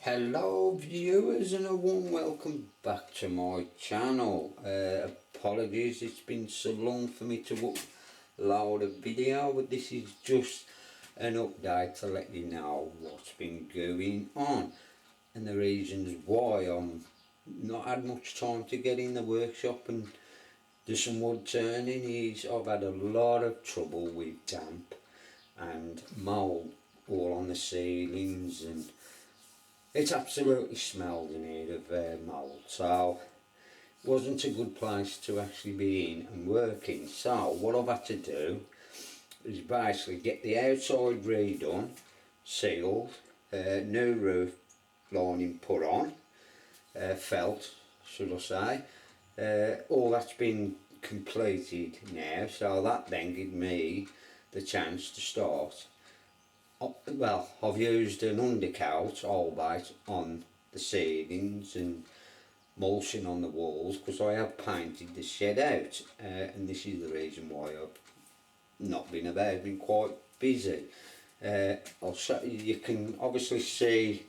Hello viewers and a warm welcome back to my channel. Apologies it's been so long for me to upload a video, but this is just an update to let you know what's been going on and the reasons why I'm not had much time to get in the workshop and do some wood turning. I've had a lot of trouble with damp and mould all on the ceilings, and it absolutely smelled in here of mould, so it wasn't a good place to actually be in and working. So what I've had to do is basically get the outside redone, sealed, new roof lining put on, felt should I say. All that's been completed now, so that then gives me the chance to start. Well, I've used an undercoat albeit on the ceilings and mulching on the walls because I have painted the shed out, and this is the reason why I've not been about. I've been quite busy. I'll show you. You can obviously see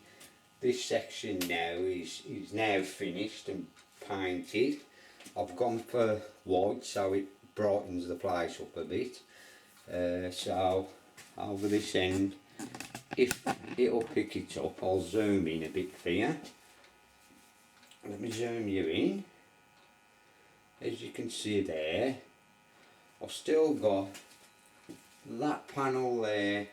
this section now is now finished and painted. I've gone for white so it brightens the place up a bit. So over this end, if it'll pick it up, I'll zoom in a bit for you. Let me zoom you in. As you can see there, I've still got that panel there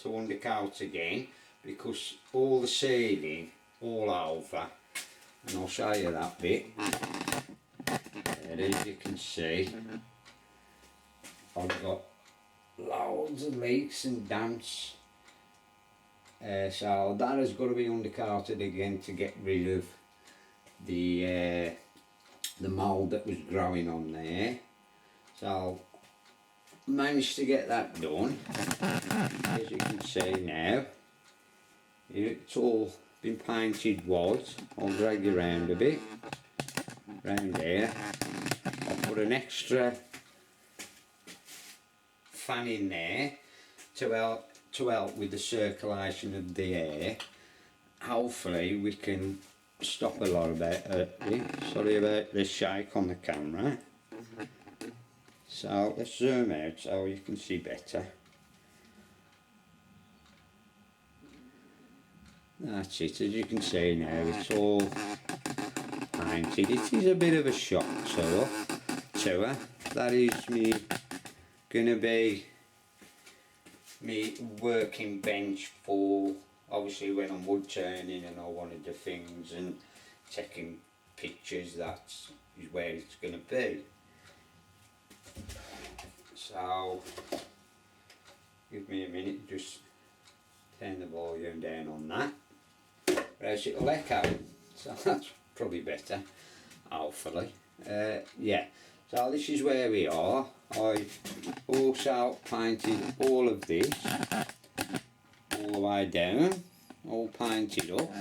to undercoat again because all the ceiling all over, and I'll show you that bit. And as you can see, I've got loads of leaks and damps, so that has got to be undercoated again to get rid of the mould that was growing on there. So managed to get that done. As you can see now, it's all been painted white. I'll drag you around a bit, round there. I'll put an extra fan in there to help with the circulation of the air. Hopefully we can stop a lot about sorry about the shake on the camera. So let's zoom out so you can see better. That's it. As you can see now, it's all painted. It is a bit of a shock to her. That is me gonna be me working bench for obviously when I'm wood turning and I want to do things and taking pictures. That is where it's gonna be. So give me a minute, just turn the volume down on that, whereas it'll echo, so that's probably better, hopefully. Yeah, so this is where we are. I also painted all of this all the way down, all painted up,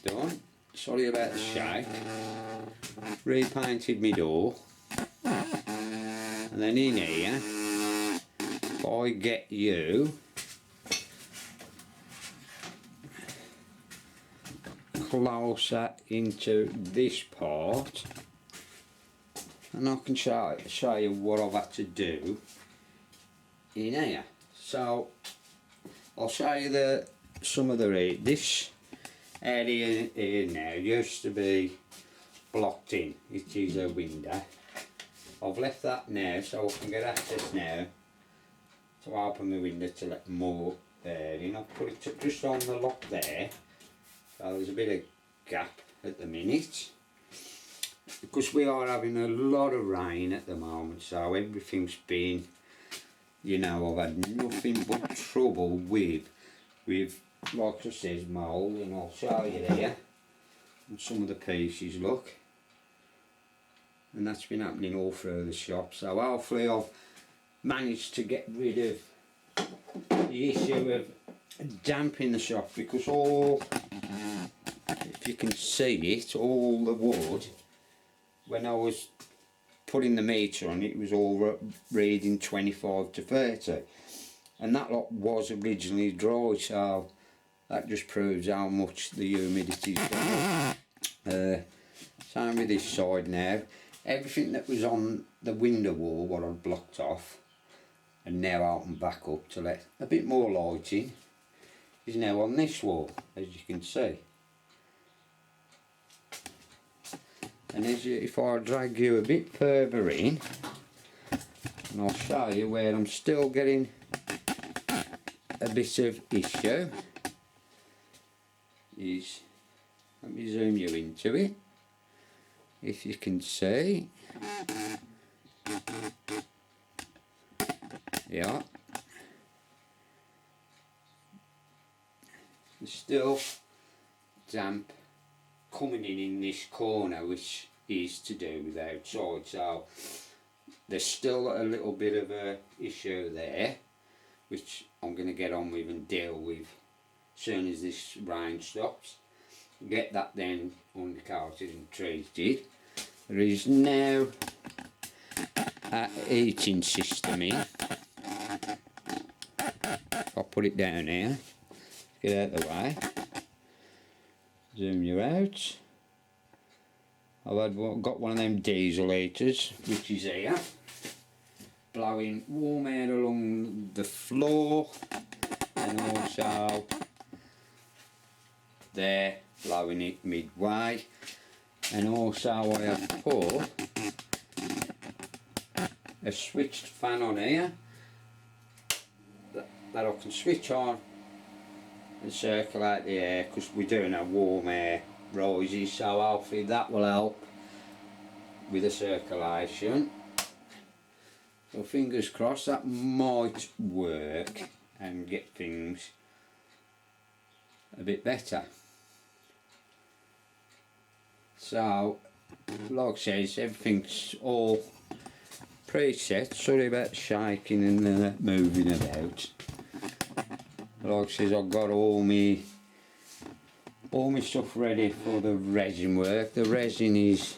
done. Sorry about the shake. Repainted my door, and then in here, if I get you closer into this part, and I can show you what I've had to do in here. So I'll show you some of this area here now used to be blocked in. It is a window. I've left that now so I can get access now to open the window to let more air in. I've put it just on the lock there, so there's a bit of gap at the minute because we are having a lot of rain at the moment, so everything's been, you know, I've had nothing but trouble with like I says, mould, and I'll show you there on some of the pieces, look, and that's been happening all through the shop. So hopefully I've managed to get rid of the issue of damp in the shop, because if you can see it, all the wood, when I was putting the meter on, it was all reading 25 to 30, and that lot was originally dry, so that just proves how much the humidity's gone up. Same with this side now. Everything that was on the window wall, what I'd blocked off, and now out and back up to let a bit more light in, is now on this wall, as you can see. And if I drag you a bit further in, and I'll show you where I'm still getting a bit of issue, is, let me zoom you into it, if you can see. Yeah, there's still damp coming in this corner, which is to do with outside, so there's still a little bit of a issue there, which I'm going to get on with and deal with as soon as this rain stops. Get that then undercoated and treated. There is now a heating system in. I'll put it down here, get out of the way, zoom you out. I've got one of them diesel heaters, which is here, blowing warm air along the floor, and also there, blowing it midway. And also I have put a switched fan on here that I can switch on and circulate the air, because we're doing a warm air rises, so hopefully that will help with the circulation. So fingers crossed that might work and get things a bit better. So, like I says, everything's all preset. Sorry about shaking and moving about. Like I says, I've got all my stuff ready for the resin work. The resin is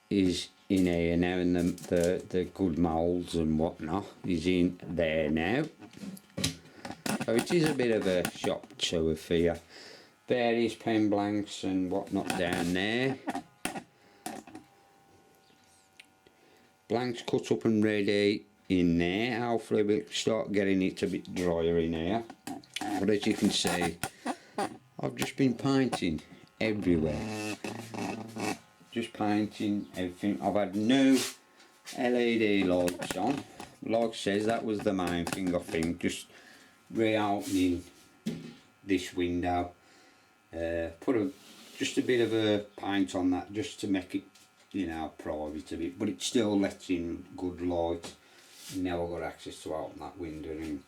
in here now, and the good moulds and whatnot is in there now. So it is a bit of a shock tour for you. Various pen blanks and whatnot down there. Blanks cut up and ready in there. Hopefully we'll start getting it a bit drier in here. But as you can see, I've just been painting everywhere. Just painting everything. I've had new LED lights on. Like I says, that was the main thing, I think. Just reopening this window. Put just a bit of a paint on that, just to make it, you know, private a bit, but it still lets in good light. And now I've got access to open that window and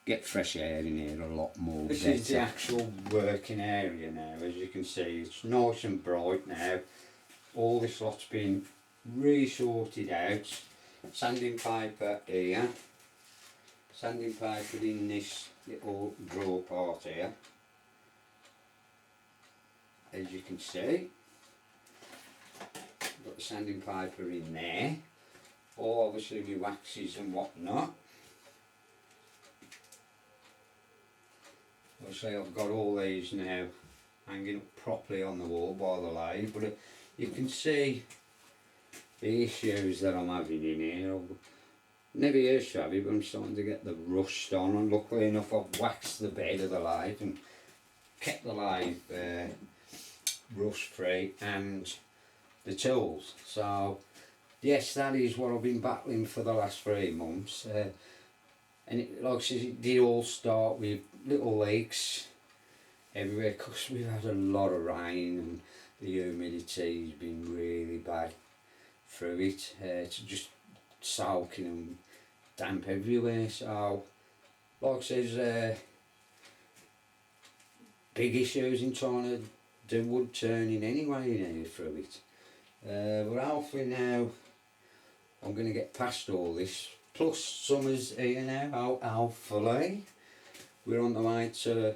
get fresh air in here a lot more. This is the actual working area now. As you can see, it's nice and bright now. All this lot's been re-sorted out. Sanding paper here, sanding paper in this little drawer part here. As you can see, got the sanding paper in there, all obviously with waxes and whatnot. Obviously I've got all these now hanging up properly on the wall by the lathe, but you can see the issues that I'm having in here. I've never used to have it, but I'm starting to get the rust on, and luckily enough I've waxed the bed of the lathe and kept the lathe rust free and the tools. So yes, that is what I've been battling for the last 3 months, and it, like I said, it did all start with little leaks everywhere, because we've had a lot of rain and the humidity has been really bad through it. It's just soaking and damp everywhere. So like I said, big issues in trying to do wood turning anyway in here through it. But hopefully now I'm going to get past all this. Plus summer's here now, hopefully. We're on the way to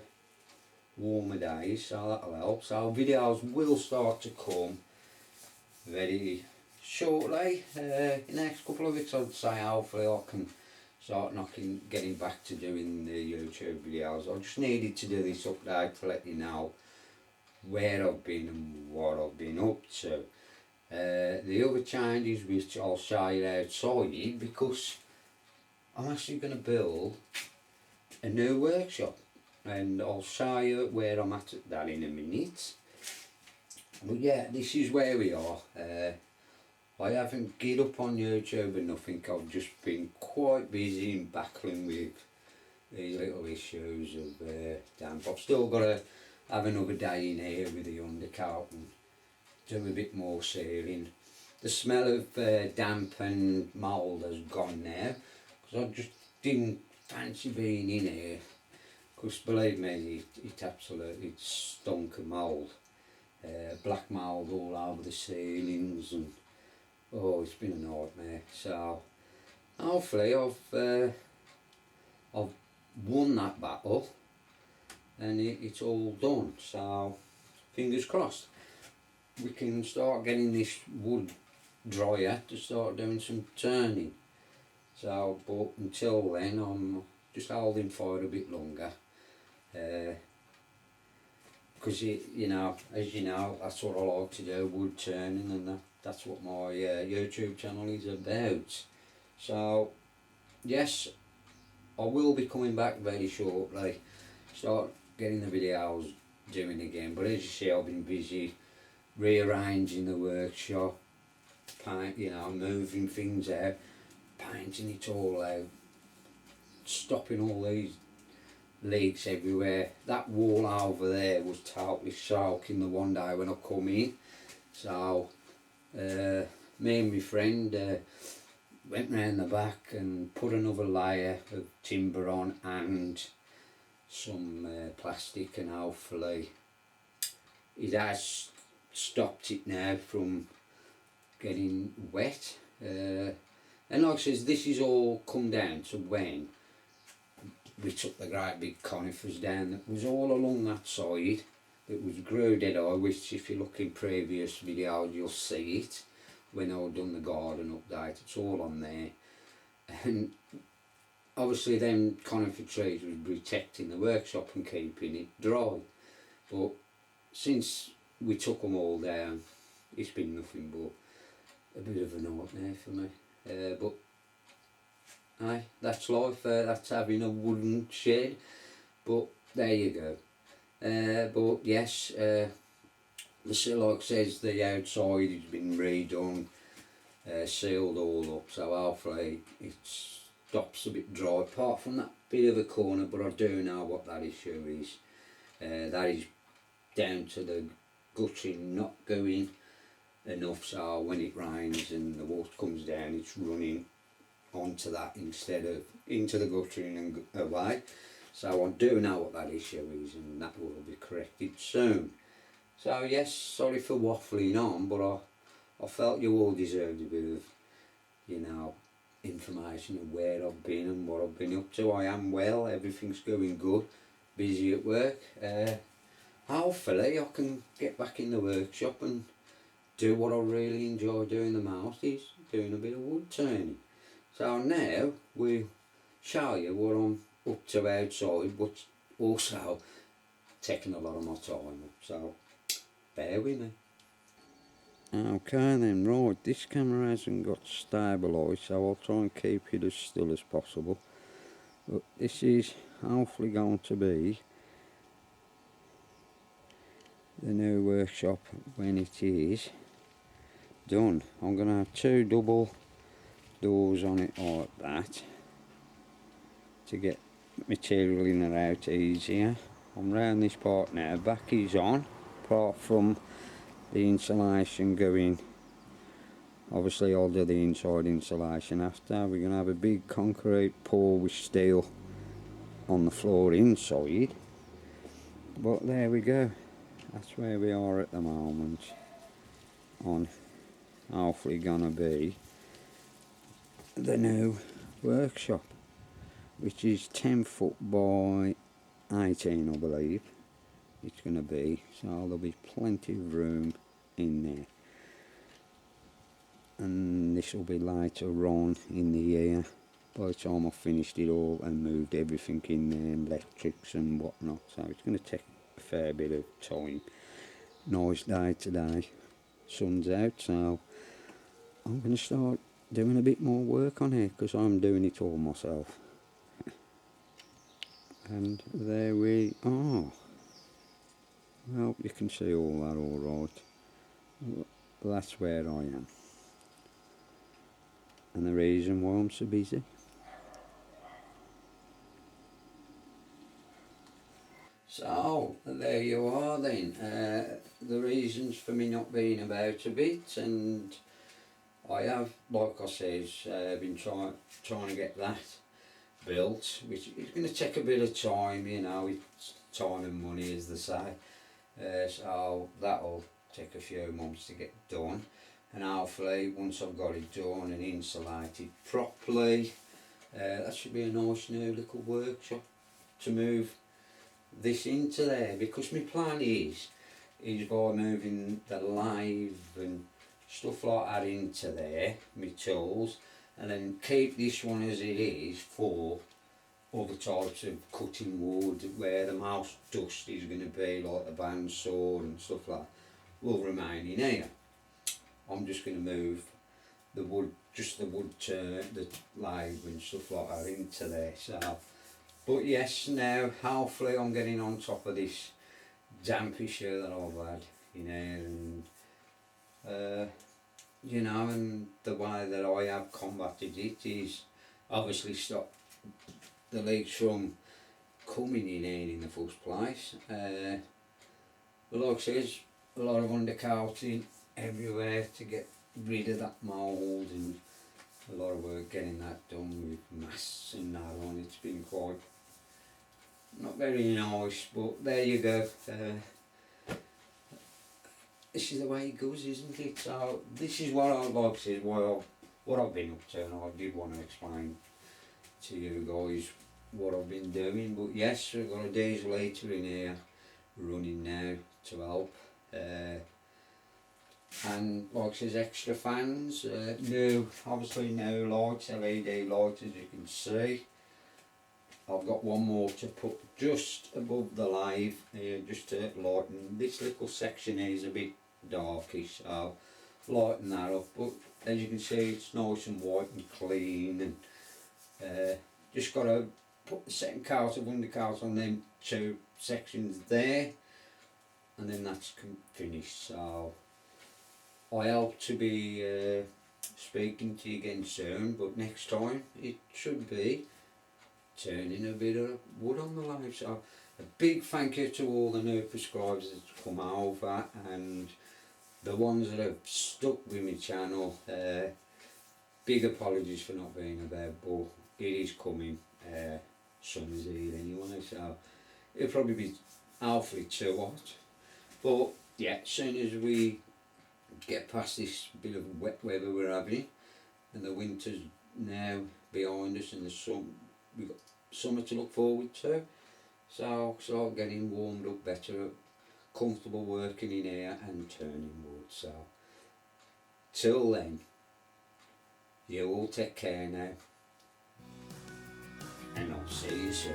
warmer days, so that'll help. So videos will start to come very shortly. In the next couple of weeks I'd say hopefully I can getting back to doing the YouTube videos. I just needed to do this update to let you know where I've been and what I've been up to. The other changes which I'll show you outside, because I'm actually going to build a new workshop, and I'll show you where I'm at that in a minute. But yeah, this is where we are. I haven't get up on YouTube or nothing. I've just been quite busy in battling with these little issues of damp. I've still got to have another day in here with the undercoat and do a bit more sealing. The smell of damp and mould has gone now, because I just didn't fancy being in here, because believe me, it absolutely stunk of mould. Black mould all over the ceilings, and oh, it's been a nightmare. So hopefully I've won that battle and it's all done. So fingers crossed we can start getting this wood drier to start doing some turning. So, but until then I'm just holding fire a bit longer, because you know, as you know, that's what I like to do, wood turning, and that's what my YouTube channel is about. So yes, I will be coming back very shortly, start getting the videos doing again. But as you see, I've been busy rearranging the workshop, you know, moving things out, painting it all out, stopping all these leaks everywhere. That wall over there was totally soaking the one day when I come in. So me and my friend went round the back and put another layer of timber on and some plastic, and hopefully it has stopped it now from getting wet. And like I says, this is all come down to when we took the great big conifers down that was all along that side. It was grew dead high, which if you look in previous videos you'll see it when I've done the garden update. It's all on there. And obviously them conifer trees was protecting the workshop and keeping it dry. But since we took them all down, it's been nothing but a bit of a nightmare for me. But aye, that's life, that's having a wooden shed. But there you go. But yes, like says, the outside has been redone, sealed all up, so hopefully it stops a bit dry, apart from that bit of a corner. But I do know what that issue is. That is down to the guttering not going enough, so when it rains and the water comes down, it's running onto that instead of into the guttering and away. So I do know what that issue is, and that will be corrected soon. So yes, sorry for waffling on, but I felt you all deserved a bit of, you know, information of where I've been and what I've been up to. I am well, everything's going good, busy at work. Hopefully I can get back in the workshop and do what I really enjoy doing the most, is doing a bit of wood turning. So now we'll show you what I'm up to outside, but also taking a lot of my time up, so bear with me. Okay then, right, this camera hasn't got stabilised, so I'll try and keep it as still as possible. But this is hopefully going to be the new workshop when it is done. I'm going to have 2 double doors on it like that to get material in and out easier. I'm round this part now, back is on, apart from the insulation going. Obviously I'll do the inside insulation after. We're going to have a big concrete pour with steel on the floor inside. But there we go, that's where we are at the moment on hopefully gonna be the new workshop, which is 10 foot by 18, I believe it's going to be, so there'll be plenty of room in there. And this will be later on in the year by the time I finished it all and moved everything in there, electrics and whatnot. So it's going to take a fair bit of time. Nice day today, sun's out, so I'm going to start doing a bit more work on here because I'm doing it all myself. And there we are. I hope you can see all that all right. That's where I am. And the reason why I'm so busy. So, there you are then. The reasons for me not being about a bit, and I have, like I says, been trying to get that built, which is going to take a bit of time, you know, it's time and money as they say. So that'll take a few months to get done, and hopefully once I've got it done and insulated properly, that should be a nice new little workshop to move this into there, because my plan is by moving the lathe and stuff like that into there, my tools, and then keep this one as it is for other types of cutting wood, where the most dust is going to be, like the bandsaw and stuff like that, will remain in here. I'm just going to move the wood, just the wood turn, the lathe and stuff like that into there. So, but yes, now hopefully I'm getting on top of this damp issue that I've had in here, and you know, and the way that I have combated it is obviously stop the leaks from coming in here in the first place. But like I says, a lot of undercoating everywhere to get rid of that mould, and a lot of work getting that done with masts and that on. It's been quite not very nice, but there you go. This is the way it goes, isn't it? So this is what I'd like to say, what I've been up to, and I did want to explain to you guys what I've been doing. But yes, we've got a diesel heater in here running now to help, and like I says, extra fans, new, obviously new lights, LED lights, as you can see. I've got one more to put just above the lathe here, just to lighten. This little section here is a bit darkish, so lighten that up. But as you can see, it's nice and white and clean, and just got to put the second coat of undercoat on them two sections there, and then that's finished. So I hope to be speaking to you again soon, but next time it should be turning a bit of wood on the lathe. So a big thank you to all the new subscribers that's come over, and the ones that have stuck with my channel. Big apologies for not being about, but it is coming. Summer's here anyway, so it'll probably be awfully too hot. But yeah, as soon as we get past this bit of wet weather we're having, and the winter's now behind us, and the sun, we've got summer to look forward to, so I'll start getting warmed up better, comfortable working in here and turning wood. So till then, you all take care now, and I'll see you soon.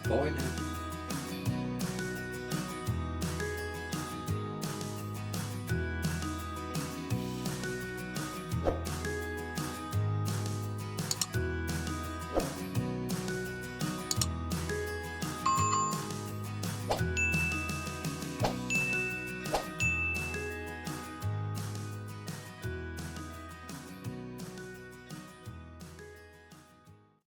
Bye now.